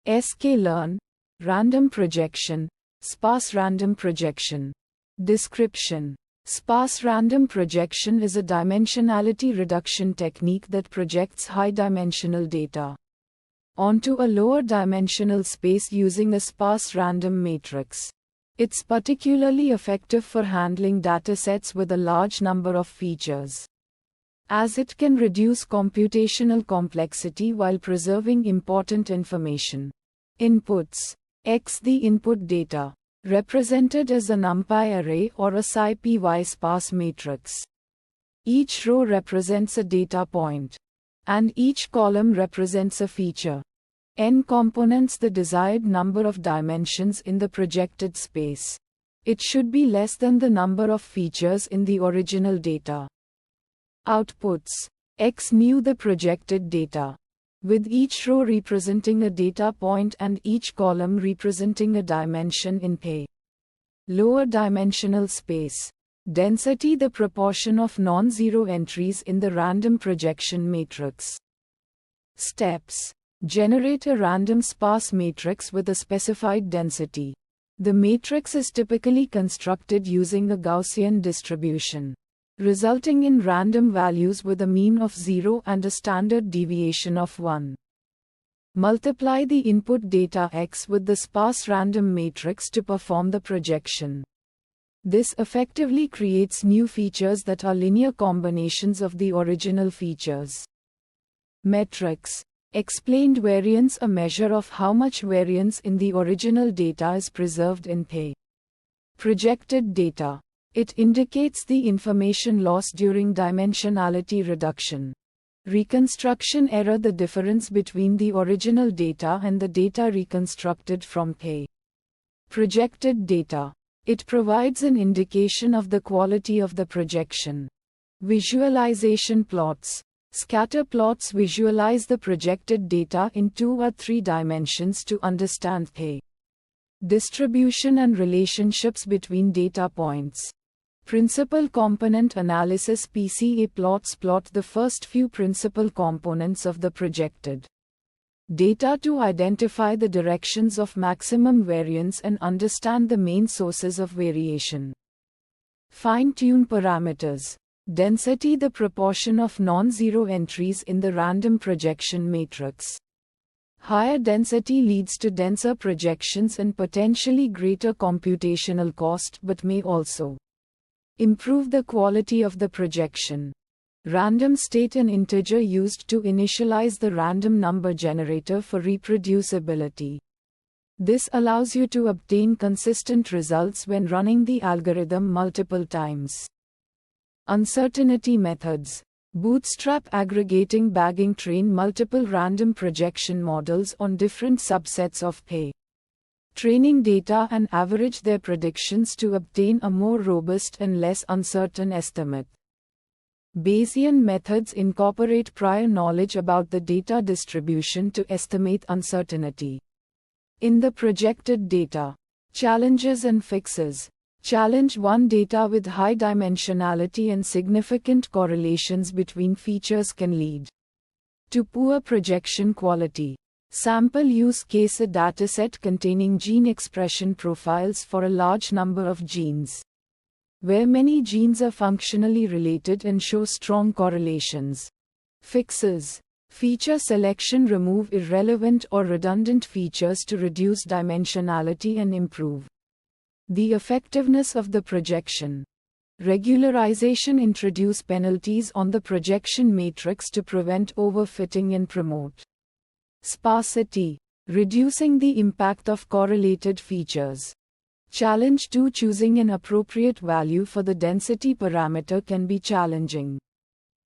sklearn, random projection, sparse random projection. Description: sparse random projection is a dimensionality reduction technique that projects high-dimensional data onto a lower dimensional space using a sparse random matrix. It's particularly effective for handling datasets with a large number of features, as it can reduce computational complexity while preserving important information. Inputs: X. The input data, represented as a NumPy array or a SciPy sparse matrix. Each row represents a data point, and each column represents a feature. N components, the desired number of dimensions in the projected space. It should be less than the number of features in the original data. Outputs: X new, the projected data, with each row representing a data point and each column representing a dimension in P. Lower dimensional space. Density, the proportion of non-zero entries in the random projection matrix. Steps: generate a random sparse matrix with a specified density. The matrix is typically constructed using a Gaussian distribution, resulting in random values with a mean of 0 and a standard deviation of 1. Multiply the input data X with the sparse random matrix to perform the projection. This effectively creates new features that are linear combinations of the original features. Metrics: explained variance, a measure of how much variance in the original data is preserved in P. Projected data. It indicates the information loss during dimensionality reduction. Reconstruction error, the difference between the original data and the data reconstructed from P. Projected data. It provides an indication of the quality of the projection. Visualization plots. Scatter plots visualize the projected data in 2 or 3 dimensions to understand P. distribution and relationships between data points. Principal component analysis. PCA plots plot the first few principal components of the projected data to identify the directions of maximum variance and understand the main sources of variation. Fine-tune parameters. Density, the proportion of non-zero entries in the random projection matrix. Higher density leads to denser projections and potentially greater computational cost, but may also improve the quality of the projection. Random state, an integer used to initialize the random number generator for reproducibility. This allows you to obtain consistent results when running the algorithm multiple times. Uncertainty methods. Bootstrap aggregating bagging. Train multiple random projection models on different subsets of P. Training data and average their predictions to obtain a more robust and less uncertain estimate. Bayesian methods incorporate prior knowledge about the data distribution to estimate uncertainty in the projected data. Challenges and fixes. Challenge 1. Data with high dimensionality and significant correlations between features can lead to poor projection quality. Sample use case: a dataset containing gene expression profiles for a large number of genes, where many genes are functionally related and show strong correlations. Fixes. Feature selection: remove irrelevant or redundant features to reduce dimensionality and improve the effectiveness of the projection. Regularization: introduce penalties on the projection matrix to prevent overfitting and promote sparsity, reducing the impact of correlated features. Challenge 2. Choosing an appropriate value for the density parameter can be challenging.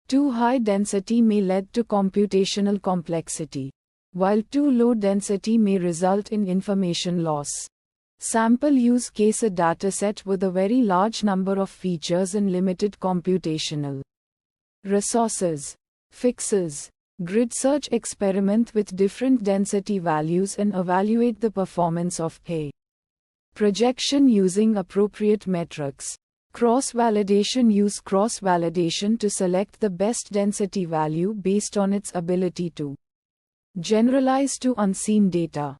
Too high density may lead to computational complexity, while too low density may result in information loss. Sample use case: a dataset with a very large number of features and limited computational resources. Fixes. Grid search: experiment with different density values and evaluate the performance of P. projection using appropriate metrics. Cross-validation: use cross-validation to select the best density value based on its ability to generalize to unseen data.